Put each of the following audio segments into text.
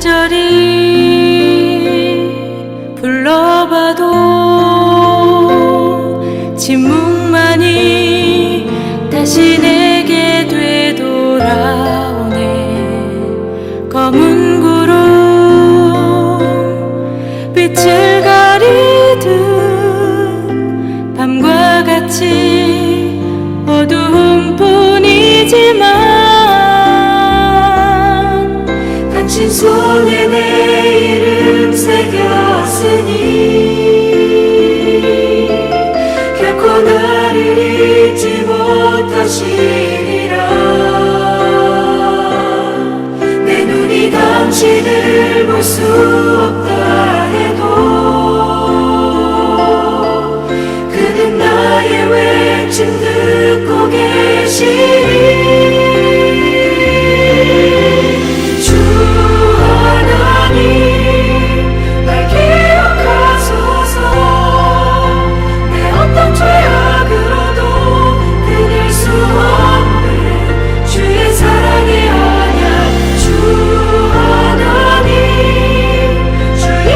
간절히 불러봐도 침묵만이 다시 내게 되돌아오네. 검은 구름 빛을 가리듯 밤과 같이 어두운 뿐이지만 당신 손에 내 이름 새겼으니 결코 나를 잊지 못하시리라. 내 눈이 당신을 볼 수 없다 해도 그는 나의 외침 듣고 계시리. 주 하나님 날 기억하소서. 내 어떤 죄악으로도 끊을 수 없는 주의 사랑의 언약. 주 하나님 주의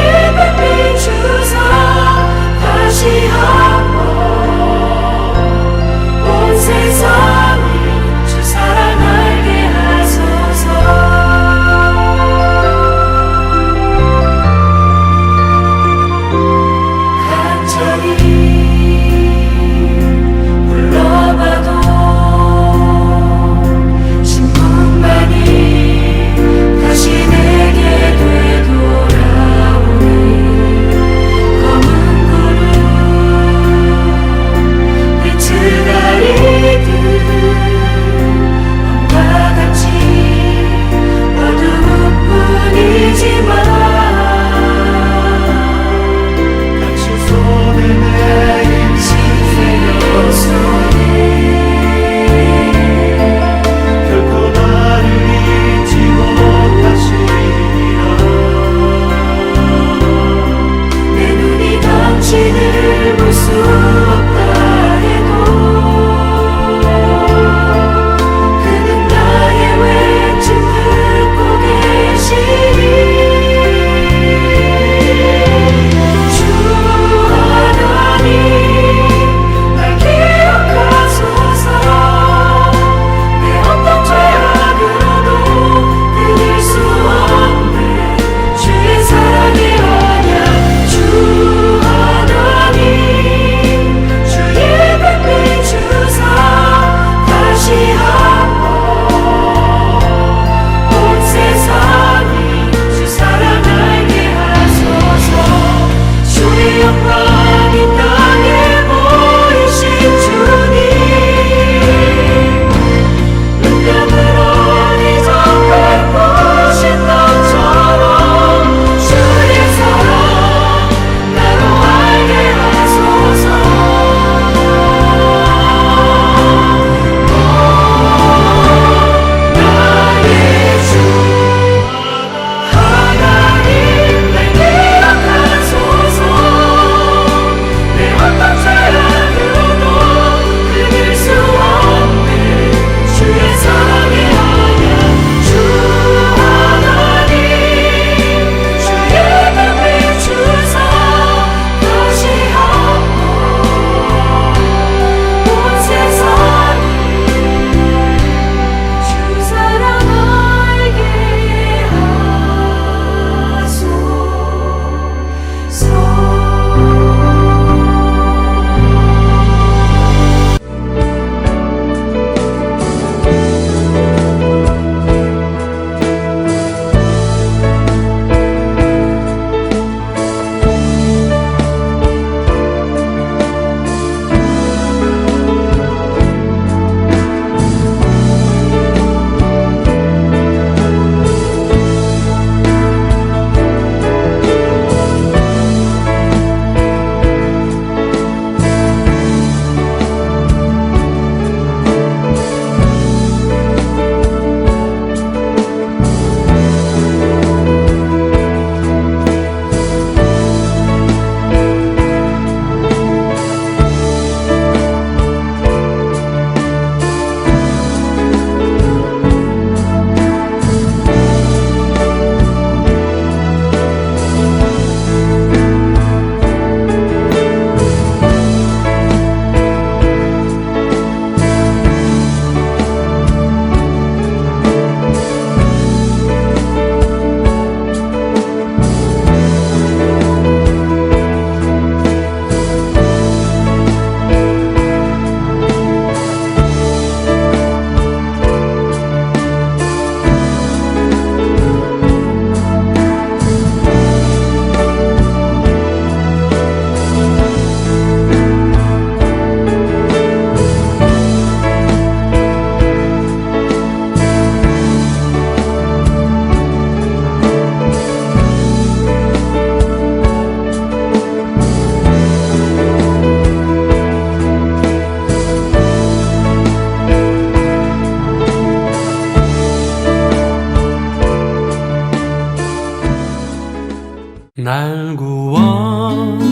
날 구원하신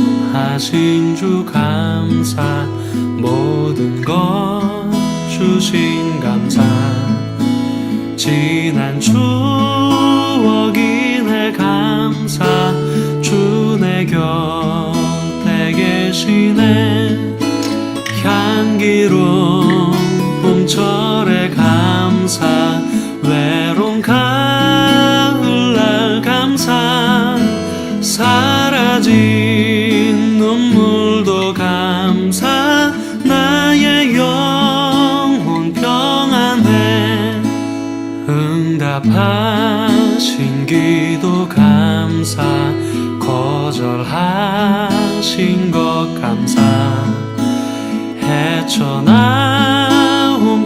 주 감사, 모든 것 주신 감사. 지난 추억이네 감사, 주 내 곁에 계시네. 향기로운 봄철에 감사, 외로운 가을날 감사. 사라진 눈물도 감사, 나의 영혼 평안해. 응답하신 기도 감사, 거절하신 것 감사. 헤쳐나온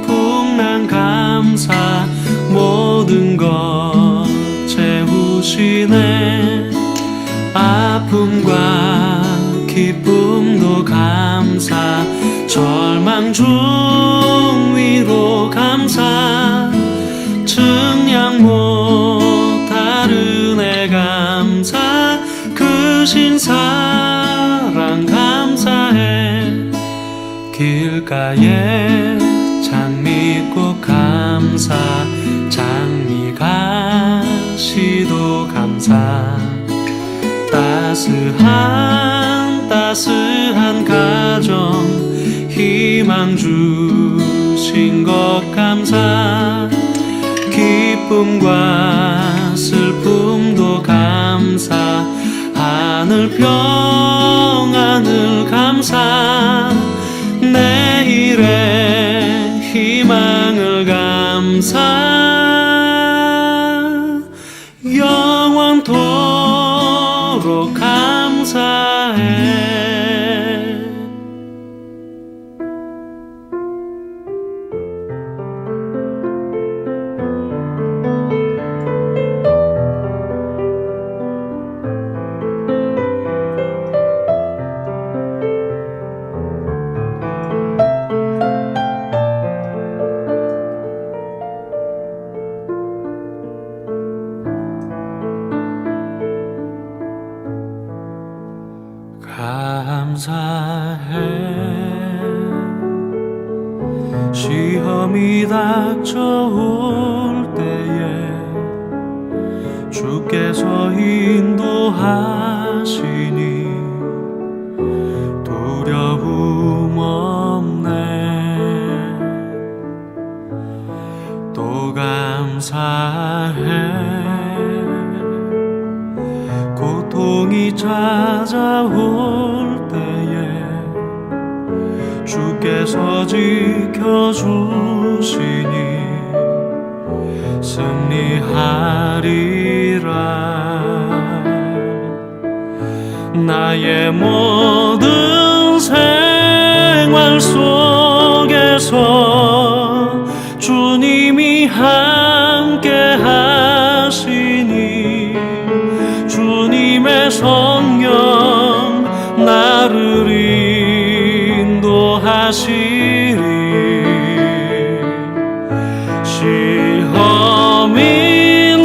풍랑 감사, 모든 것 채우시네. 아픔과 기쁨도 감사, 절망 중 위로 감사. 증량 못할 은혜 감사, 크신 사랑 감사해. 길가에 장미꽃 감사, 장미가시도 감사. 따스한 가정, 희망 주신 것 감사. 기쁨과 슬픔도 감사, 하늘 평안을 감사. 내일의 희망을 감사, 영원토록 감사해. 감사해. 시험이 닥쳐올 때에 주께서 인도하시니 두려움 없네. 또 감사해. 고통이 찾아올 때에 주께서 지켜주시니 승리하리라. 나의 모든 생활 속에서 주님이 함께 하시니 주님의 성령 나를 인도하시리. 시험이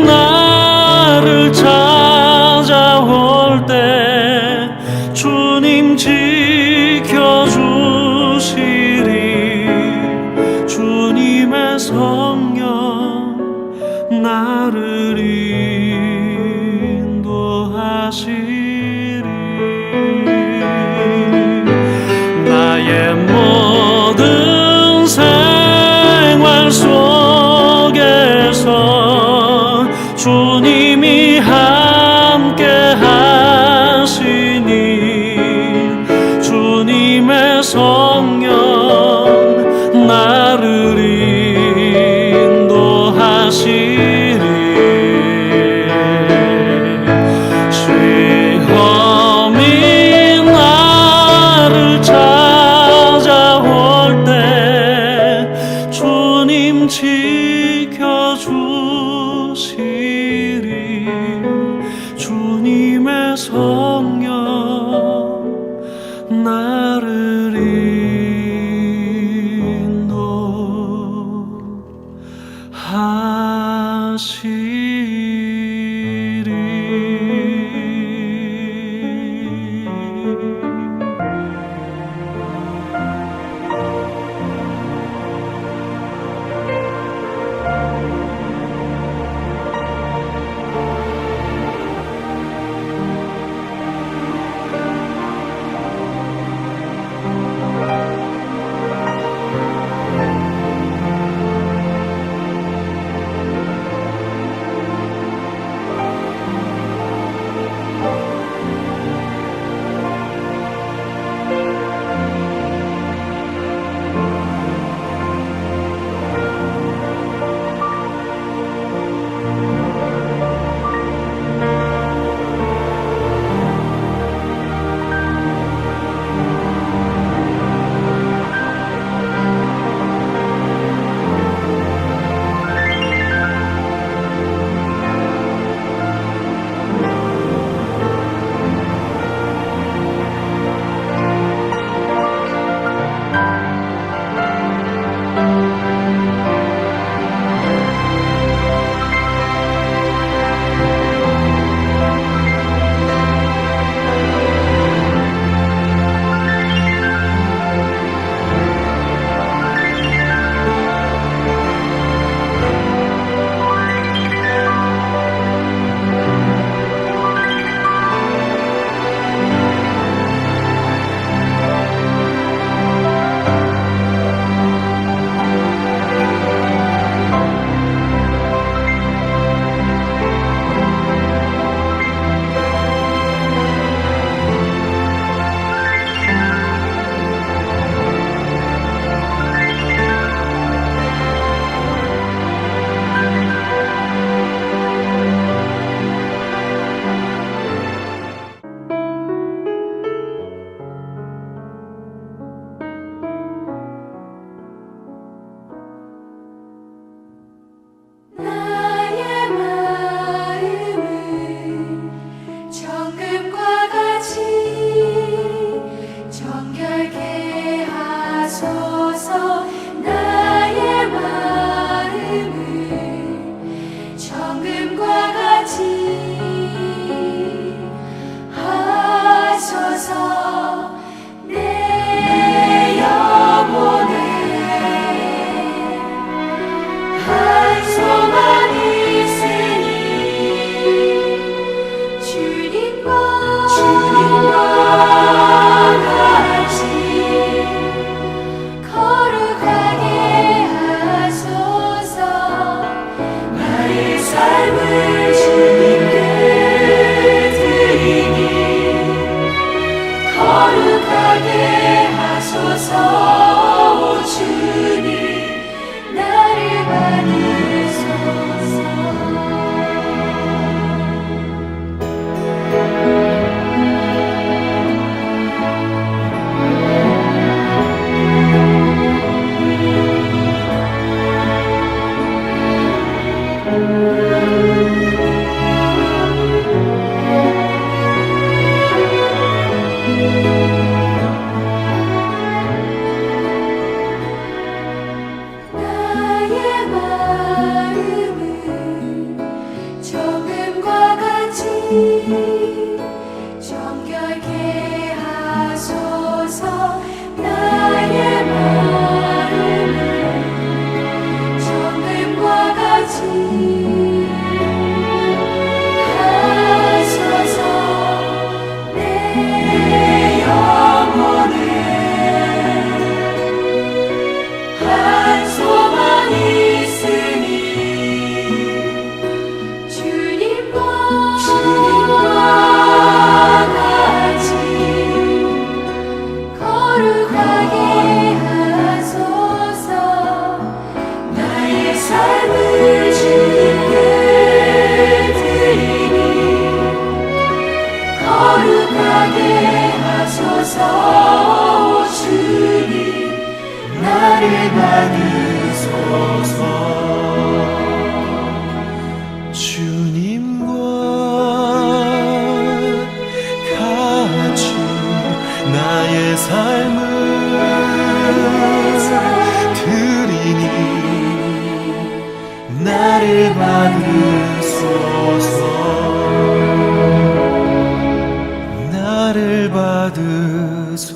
나를 찾아올 때 주님 지켜주시리. 주님의 성령 나를 인도하시리. 나의 모든 생활 속에서 주님이 함께 하시니 주님의 성령 나를 인도하시리. 시험이 나를 찾아올 때 주님 지켜주시리. 주님의 성령 나를 인도하시리. 정결케 하소서. 나의 마음을 정금과 같이 하소서. 내 영혼을 한 소망 있으니 주님과 같이 거룩하게 하소서. 나의 삶을 주님께 드리니 거룩하게 하소서. 주님 나를 받으소서. 주님과 같이 나의 삶을 드리니 나를 받으소서. 나를 받으소서.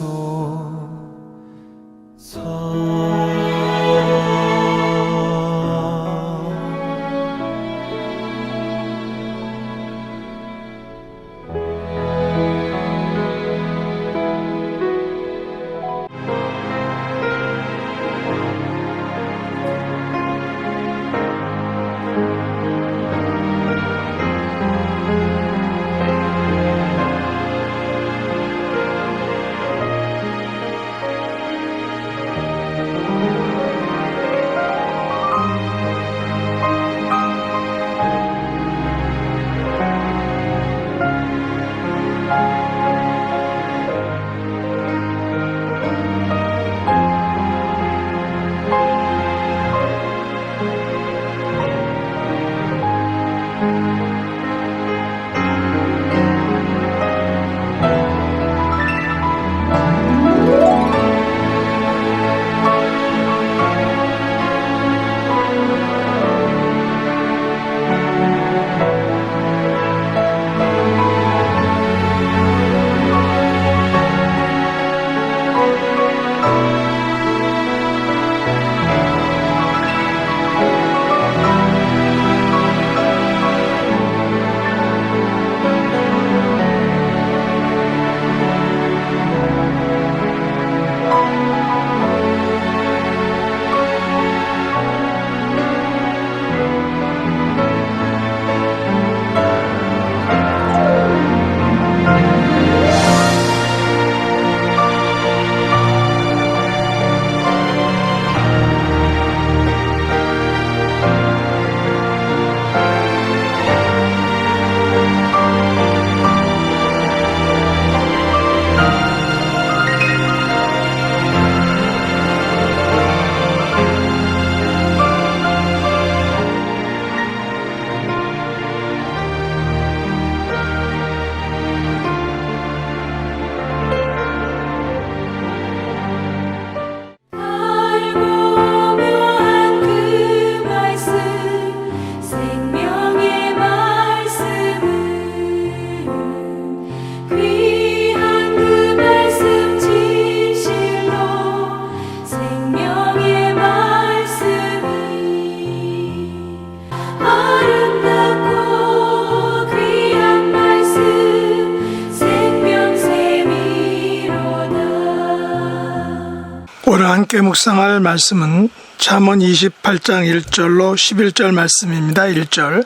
오늘 함께 묵상할 말씀은 잠언 28장 1절로 11절 말씀입니다. 1절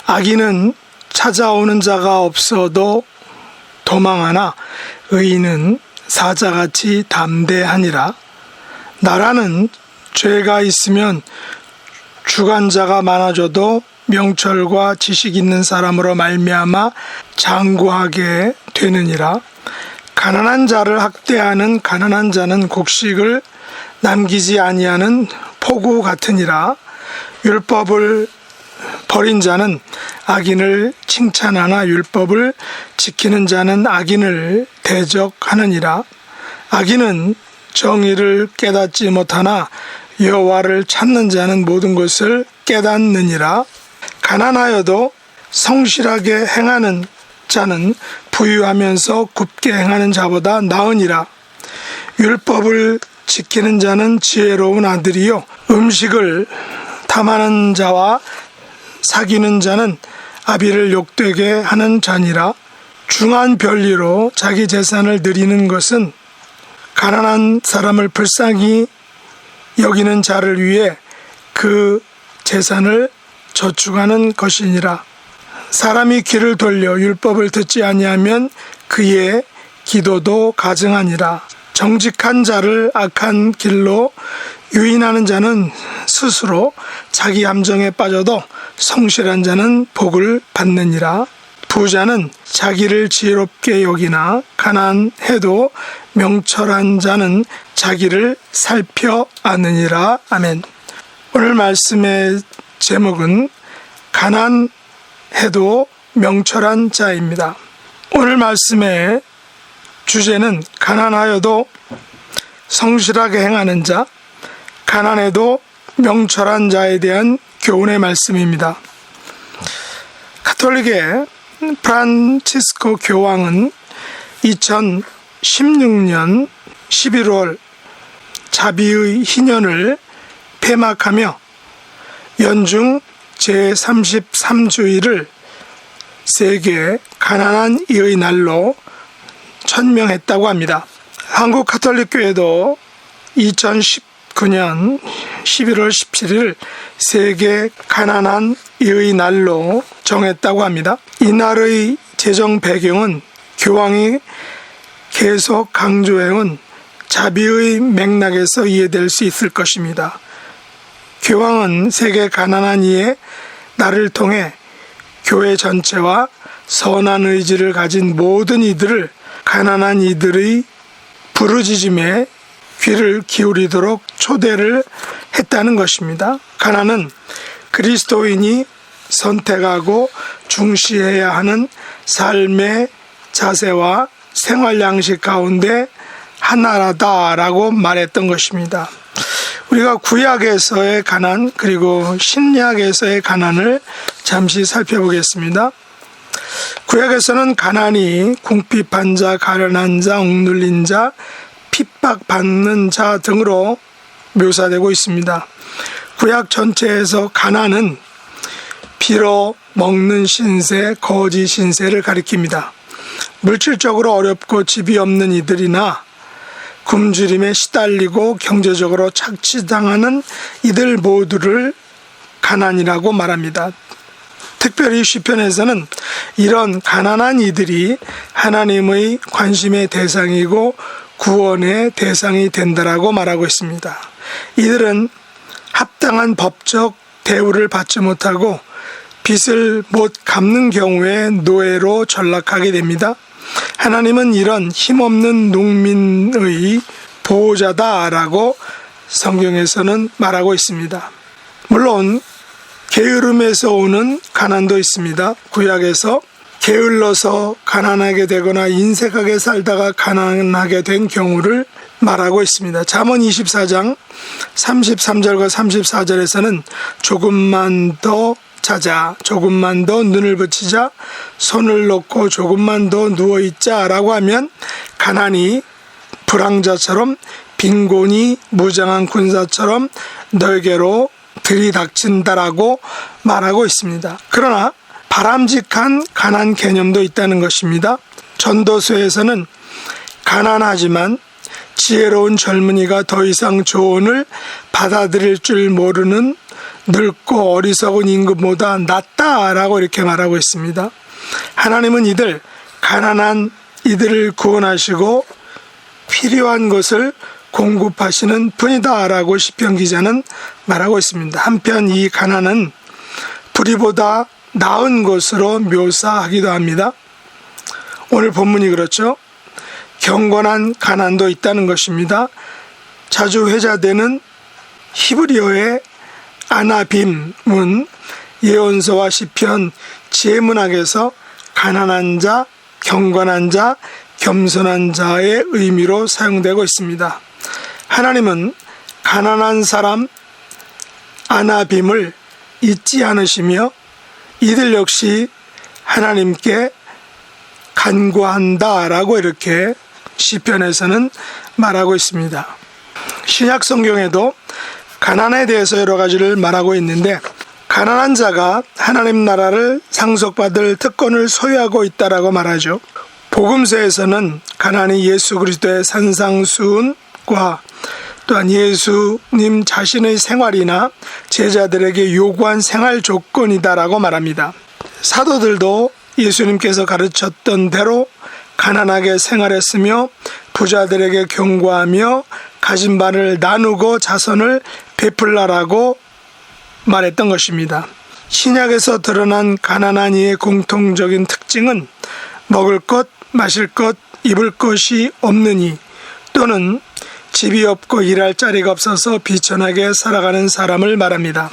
악인은 찾아오는 자가 없어도 도망하나 의인은 사자같이 담대하니라. 나라는 죄가 있으면 주관자가 많아져도 명철과 지식 있는 사람으로 말미암아 장구하게 되느니라. 가난한 자를 학대하는 가난한 자는 곡식을 남기지 아니하는 포구 같으니라. 율법을 버린 자는 악인을 칭찬하나 율법을 지키는 자는 악인을 대적하느니라. 악인은 정의를 깨닫지 못하나 여호와를 찾는 자는 모든 것을 깨닫느니라. 가난하여도 성실하게 행하는 자는 부유하면서 굽게 행하는 자보다 나으니라. 율법을 지키는 자는 지혜로운 아들이요 음식을 탐하는 자와 사귀는 자는 아비를 욕되게 하는 자니라. 중한 별리로 자기 재산을 드리는 것은 가난한 사람을 불쌍히 여기는 자를 위해 그 재산을 저축하는 것이니라. 사람이 귀를 돌려 율법을 듣지 아니하면 그의 기도도 가증하니라. 정직한 자를 악한 길로 유인하는 자는 스스로 자기 함정에 빠져도 성실한 자는 복을 받느니라. 부자는 자기를 지혜롭게 여기나 가난해도 명철한 자는 자기를 살펴 아느니라. 아멘. 오늘 말씀의 제목은 가난해도 명철한 자입니다. 오늘 말씀의 주제는 가난하여도 성실하게 행하는 자, 가난해도 명철한 자에 대한 교훈의 말씀입니다. 가톨릭의 프란치스코 교황은 2016년 11월 자비의 희년을 폐막하며 연중 제33주일을 세계 가난한 이의 날로 천명했다고 합니다. 한국 가톨릭교회도 2019년 11월 17일 세계 가난한 이의 날로 정했다고 합니다. 이날의 제정 배경은 교황이 계속 강조해온 자비의 맥락에서 이해될 수 있을 것입니다. 교황은 세계 가난한 이의 날을 통해 교회 전체와 선한 의지를 가진 모든 이들을 가난한 이들의 부르짖음에 귀를 기울이도록 초대를 했다는 것입니다. 가난은 그리스도인이 선택하고 중시해야 하는 삶의 자세와 생활 양식 가운데 하나라다라고 말했던 것입니다. 우리가 구약에서의 가난 그리고 신약에서의 가난을 잠시 살펴보겠습니다. 구약에서는 가난이 궁핍한 자, 가련한 자, 억눌린 자, 핍박받는 자 등으로 묘사되고 있습니다. 구약 전체에서 가난은 빌어 먹는 신세, 거지 신세를 가리킵니다. 물질적으로 어렵고 집이 없는 이들이나 굶주림에 시달리고 경제적으로 착취당하는 이들 모두를 가난이라고 말합니다. 특별히 시편에서는 이런 가난한 이들이 하나님의 관심의 대상이고 구원의 대상이 된다라고 말하고 있습니다. 이들은 합당한 법적 대우를 받지 못하고 빚을 못 갚는 경우에 노예로 전락하게 됩니다. 하나님은 이런 힘없는 농민의 보호자다라고 성경에서는 말하고 있습니다. 물론 게으름에서 오는 가난도 있습니다. 구약에서 게을러서 가난하게 되거나 인색하게 살다가 가난하게 된 경우를 말하고 있습니다. 잠언 24장 33절과 34절에서는 조금만 더 자자, 조금만 더 눈을 붙이자, 손을 놓고 조금만 더 누워있자 라고 하면 가난이 불황자처럼 빈곤이 무장한 군사처럼 너에게로 들이닥친다라고 말하고 있습니다. 그러나 바람직한 가난 개념도 있다는 것입니다. 전도서에서는 가난하지만 지혜로운 젊은이가 더 이상 조언을 받아들일 줄 모르는 늙고 어리석은 임금보다 낫다라고 이렇게 말하고 있습니다. 하나님은 이들 가난한 이들을 구원하시고 필요한 것을 공급하시는 분이다라고 시편 기자는 말하고 있습니다. 한편 이 가난은 불의보다 나은 것으로 묘사하기도 합니다. 오늘 본문이 그렇죠. 경건한 가난도 있다는 것입니다. 자주 회자되는 히브리어의 아나빔은 예언서와 시편, 지혜문학에서 가난한 자, 경건한 자, 겸손한 자의 의미로 사용되고 있습니다. 하나님은 가난한 사람 아나빔을 잊지 않으시며 이들 역시 하나님께 간구한다라고 이렇게 시편에서는 말하고 있습니다. 신약 성경에도 가난에 대해서 여러 가지를 말하고 있는데, 가난한 자가 하나님 나라를 상속받을 특권을 소유하고 있다라고 말하죠. 복음서에서는 가난이 예수 그리스도의 산상수훈과 또한 예수님 자신의 생활이나 제자들에게 요구한 생활 조건이다라고 말합니다. 사도들도 예수님께서 가르쳤던 대로 가난하게 생활했으며 부자들에게 경고하며 가진 바를 나누고 자선을 베풀라라고 말했던 것입니다. 신약에서 드러난 가난한 이의 공통적인 특징은 먹을 것, 마실 것, 입을 것이 없느니, 또는 집이 없고 일할 자리가 없어서 비천하게 살아가는 사람을 말합니다.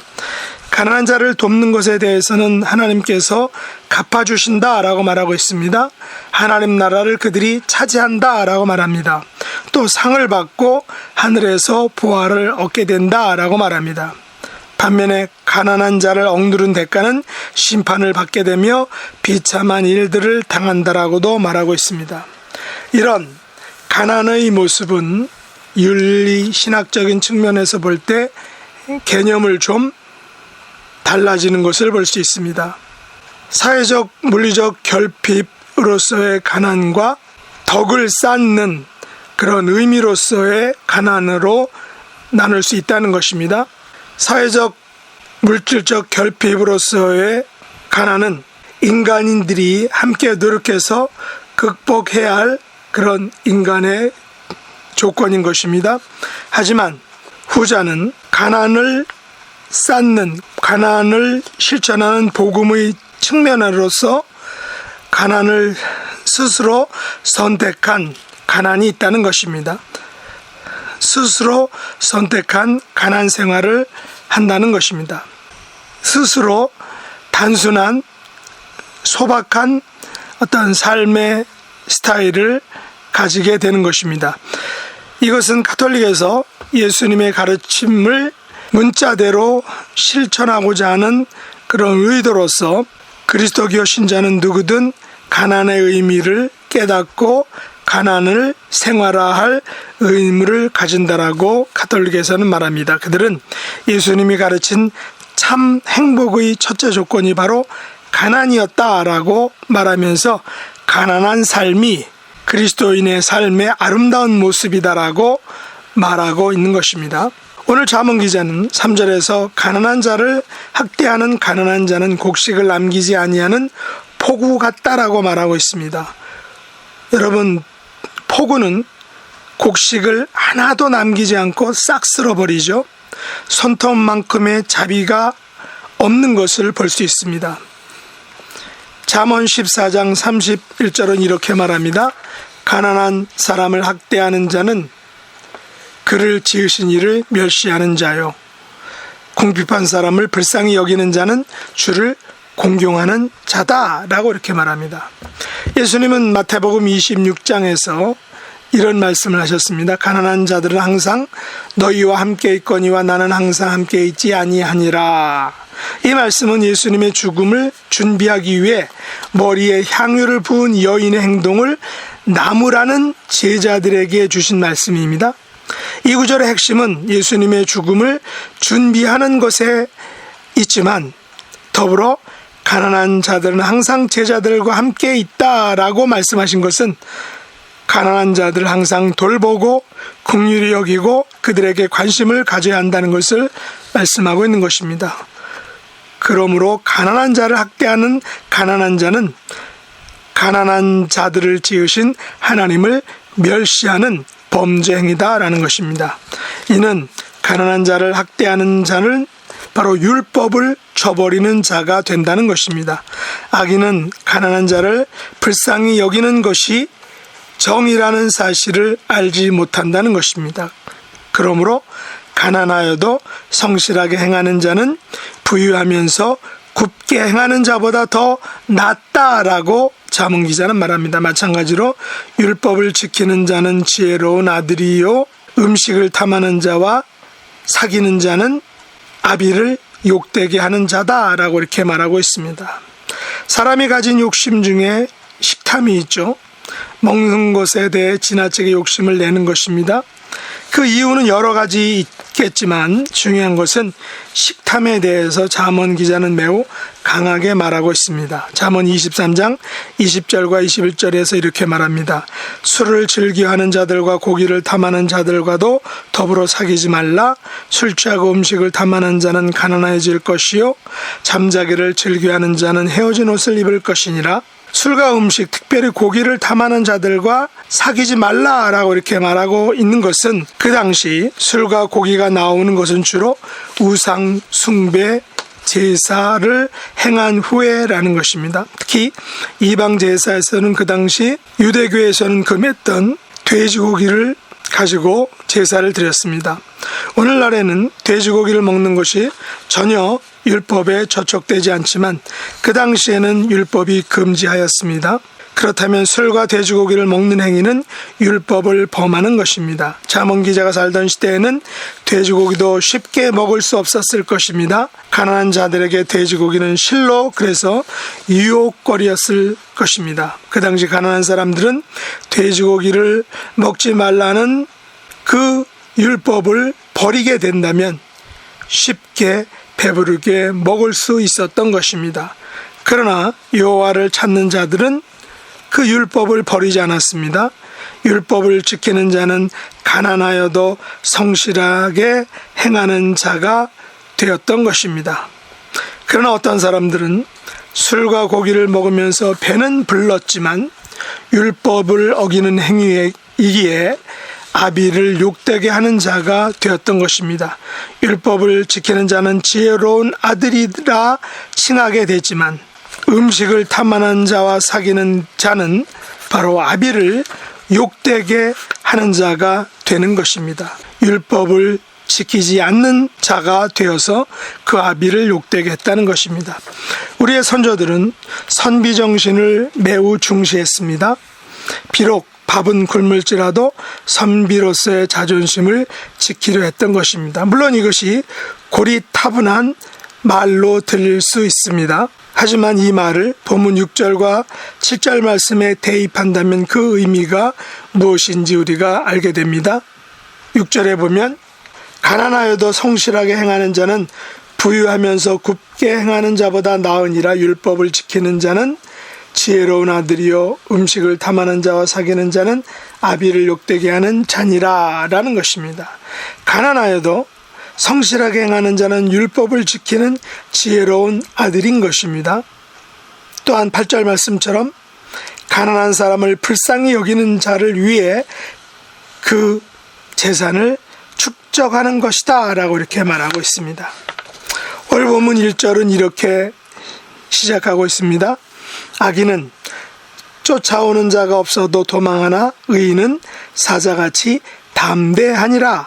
가난한 자를 돕는 것에 대해서는 하나님께서 갚아주신다라고 말하고 있습니다. 하나님 나라를 그들이 차지한다라고 말합니다. 또 상을 받고 하늘에서 보화를 얻게 된다라고 말합니다. 반면에 가난한 자를 억누른 대가는 심판을 받게 되며 비참한 일들을 당한다라고도 말하고 있습니다. 이런 가난의 모습은 윤리 신학적인 측면에서 볼 때 개념을 좀 달라지는 것을 볼 수 있습니다. 사회적 물리적 결핍으로서의 가난과 덕을 쌓는 그런 의미로서의 가난으로 나눌 수 있다는 것입니다. 사회적 물질적 결핍으로서의 가난은 인간인들이 함께 노력해서 극복해야 할 그런 인간의 조건인 것입니다. 하지만 후자는 가난을 쌓는, 가난을 실천하는 복음의 측면으로서 가난을 스스로 선택한 가난이 있다는 것입니다. 스스로 선택한 가난 생활을 한다는 것입니다. 스스로 단순한 소박한 어떤 삶의 스타일을 가지게 되는 것입니다. 이것은 가톨릭에서 예수님의 가르침을 문자대로 실천하고자 하는 그런 의도로서 그리스도교 신자는 누구든 가난의 의미를 깨닫고 가난을 생활화할 의무를 가진다라고 가톨릭에서는 말합니다. 그들은 예수님이 가르친 참 행복의 첫째 조건이 바로 가난이었다라고 말하면서 가난한 삶이 그리스도인의 삶의 아름다운 모습이다라고 말하고 있는 것입니다. 오늘 잠언 기자는 3절에서 가난한 자를 학대하는 가난한 자는 곡식을 남기지 아니하는 폭우 같다라고 말하고 있습니다. 여러분, 폭우는 곡식을 하나도 남기지 않고 싹 쓸어버리죠. 손톱만큼의 자비가 없는 것을 볼 수 있습니다. 잠언 14장 31절은 이렇게 말합니다. 가난한 사람을 학대하는 자는 그를 지으신 이를 멸시하는 자요, 궁핍한 사람을 불쌍히 여기는 자는 주를 공경하는 자다라고 이렇게 말합니다. 예수님은 마태복음 26장에서 이런 말씀을 하셨습니다. 가난한 자들은 항상 너희와 함께 있거니와 나는 항상 함께 있지 아니하니라. 이 말씀은 예수님의 죽음을 준비하기 위해 머리에 향유를 부은 여인의 행동을 나무라는 제자들에게 주신 말씀입니다. 이 구절의 핵심은 예수님의 죽음을 준비하는 것에 있지만 더불어 가난한 자들은 항상 제자들과 함께 있다라고 말씀하신 것은 가난한 자들을 항상 돌보고 긍휼히 여기고 그들에게 관심을 가져야 한다는 것을 말씀하고 있는 것입니다. 그러므로 가난한 자를 학대하는 가난한 자는 가난한 자들을 지으신 하나님을 멸시하는 범죄 행위다라는 것입니다. 이는 가난한 자를 학대하는 자는 바로 율법을 저버리는 자가 된다는 것입니다. 악인은 가난한 자를 불쌍히 여기는 것이 정의라는 사실을 알지 못한다는 것입니다. 그러므로 가난하여도 성실하게 행하는 자는 부유하면서 굽게 행하는 자보다 더 낫다라고 잠언 기자는 말합니다. 마찬가지로 율법을 지키는 자는 지혜로운 아들이요, 음식을 탐하는 자와 사귀는 자는 아비를 욕되게 하는 자다라고 이렇게 말하고 있습니다. 사람이 가진 욕심 중에 식탐이 있죠. 먹는 것에 대해 지나치게 욕심을 내는 것입니다. 그 이유는 여러 가지 있겠지만 중요한 것은 식탐에 대해서 잠언 기자는 매우 강하게 말하고 있습니다. 잠언 23장 20절과 21절에서 이렇게 말합니다. 술을 즐겨하는 자들과 고기를 탐하는 자들과도 더불어 사귀지 말라. 술 취하고 음식을 탐하는 자는 가난해질 것이요 잠자기를 즐겨하는 자는 헤어진 옷을 입을 것이니라. 술과 음식, 특별히 고기를 탐하는 자들과 사귀지 말라라고 이렇게 말하고 있는 것은 그 당시 술과 고기가 나오는 것은 주로 우상 숭배 제사를 행한 후에라는 것입니다. 특히 이방 제사에서는 그 당시 유대교에서는 금했던 돼지고기를 가지고 제사를 드렸습니다. 오늘날에는 돼지고기를 먹는 것이 전혀 율법에 저촉되지 않지만 그 당시에는 율법이 금지하였습니다. 그렇다면 술과 돼지고기를 먹는 행위는 율법을 범하는 것입니다. 잠언 기자가 살던 시대에는 돼지고기도 쉽게 먹을 수 없었을 것입니다. 가난한 자들에게 돼지고기는 실로 그래서 유혹거리였을 것입니다. 그 당시 가난한 사람들은 돼지고기를 먹지 말라는 그 율법을 버리게 된다면 쉽게 배부르게 먹을 수 있었던 것입니다. 그러나 여호와를 찾는 자들은 그 율법을 버리지 않았습니다. 율법을 지키는 자는 가난하여도 성실하게 행하는 자가 되었던 것입니다. 그러나 어떤 사람들은 술과 고기를 먹으면서 배는 불렀지만 율법을 어기는 행위이기에 아비를 욕되게 하는 자가 되었던 것입니다. 율법을 지키는 자는 지혜로운 아들이라 칭하게 되지만 음식을 탐하는 자와 사귀는 자는 바로 아비를 욕되게 하는 자가 되는 것입니다. 율법을 지키지 않는 자가 되어서 그 아비를 욕되게 했다는 것입니다. 우리의 선조들은 선비정신을 매우 중시했습니다. 비록 밥은 굶을지라도 선비로서의 자존심을 지키려 했던 것입니다. 물론 이것이 고리타분한 말로 들릴 수 있습니다. 하지만 이 말을 본문 6절과 7절 말씀에 대입한다면 그 의미가 무엇인지 우리가 알게 됩니다. 6절에 보면 가난하여도 성실하게 행하는 자는 부유하면서 굽게 행하는 자보다 나으니라. 율법을 지키는 자는 지혜로운 아들이요 음식을 탐하는 자와 사귀는 자는 아비를 욕되게 하는 자니라 라는 것입니다. 가난하여도 성실하게 행하는 자는 율법을 지키는 지혜로운 아들인 것입니다. 또한 8절 말씀처럼 가난한 사람을 불쌍히 여기는 자를 위해 그 재산을 축적하는 것이다 라고 이렇게 말하고 있습니다. 오늘 본문 1절은 이렇게 시작하고 있습니다. 악인은 쫓아오는 자가 없어도 도망하나 의인은 사자같이 담대하니라.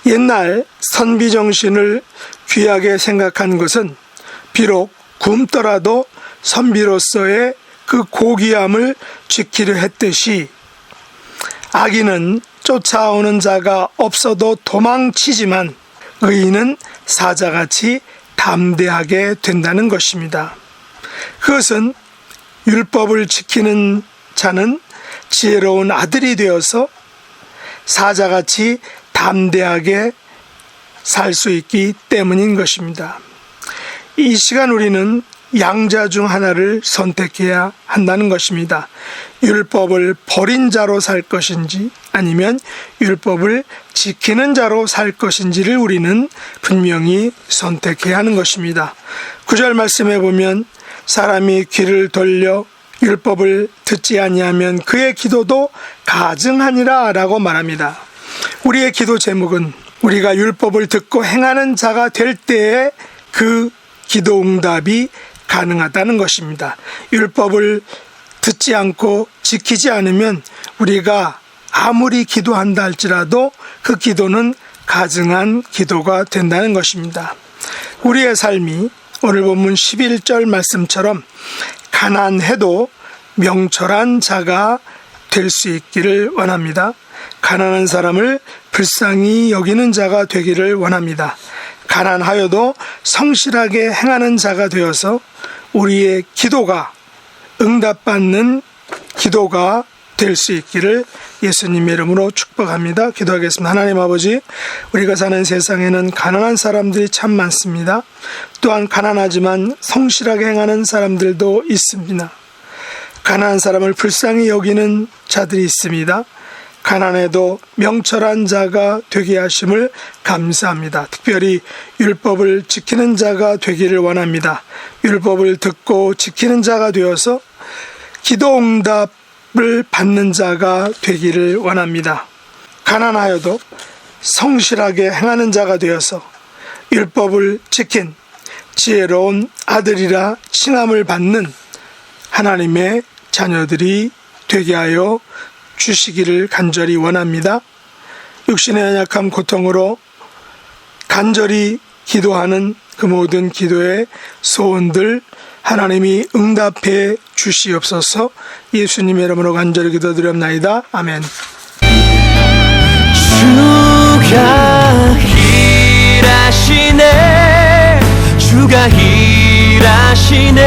옛날 선비정신을 귀하게 생각한 것은 비록 굶더라도 선비로서의 그 고귀함을 지키려 했듯이 악인은 쫓아오는 자가 없어도 도망치지만 의인은 사자같이 담대하게 된다는 것입니다. 그것은 율법을 지키는 자는 지혜로운 아들이 되어서 사자같이 담대하게 살 수 있기 때문인 것입니다. 이 시간 우리는 양자 중 하나를 선택해야 한다는 것입니다. 율법을 버린 자로 살 것인지 아니면 율법을 지키는 자로 살 것인지를 우리는 분명히 선택해야 하는 것입니다. 9절 말씀에 보면 사람이 귀를 돌려 율법을 듣지 아니하면 그의 기도도 가증하니라 라고 말합니다. 우리의 기도 제목은 우리가 율법을 듣고 행하는 자가 될 때에 그 기도 응답이 가능하다는 것입니다. 율법을 듣지 않고 지키지 않으면 우리가 아무리 기도한다 할지라도 그 기도는 가증한 기도가 된다는 것입니다. 우리의 삶이 오늘 본문 11절 말씀처럼 가난해도 명철한 자가 될 수 있기를 원합니다. 가난한 사람을 불쌍히 여기는 자가 되기를 원합니다. 가난하여도 성실하게 행하는 자가 되어서 우리의 기도가 응답받는 기도가 될 수 있기를 예수님의 이름으로 축복합니다. 기도하겠습니다. 하나님 아버지, 우리가 사는 세상에는 가난한 사람들이 참 많습니다. 또한 가난하지만 성실하게 행하는 사람들도 있습니다. 가난한 사람을 불쌍히 여기는 자들이 있습니다. 가난해도 명철한 자가 되게 하심을 감사합니다. 특별히 율법을 지키는 자가 되기를 원합니다. 율법을 듣고 지키는 자가 되어서 기도 응답을 받는 자가 되기를 원합니다. 가난하여도 성실하게 행하는 자가 되어서 율법을 지킨 지혜로운 아들이라 칭함을 받는 하나님의 자녀들이 되게 하여 주시기를 간절히 원합니다. 육신의 연약함 고통으로 간절히 기도하는 그 모든 기도의 소원들 하나님이 응답해 주시옵소서. 예수님의 이름으로 간절히 기도드렸나이다. 아멘. 주가 일하시네, 주가 일하시네.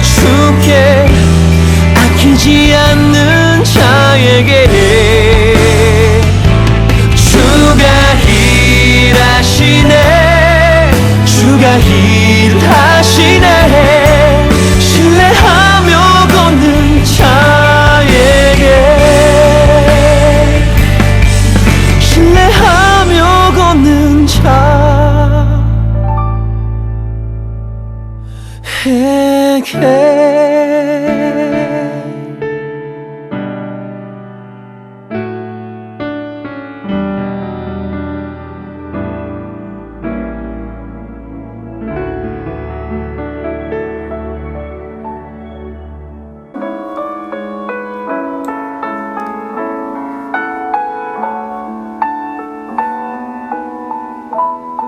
주께 아끼지 않는 자에게 주가 일하시네, 주가 일하시네. 신뢰하며 걷는 자에게, 신뢰하며 걷는 자에게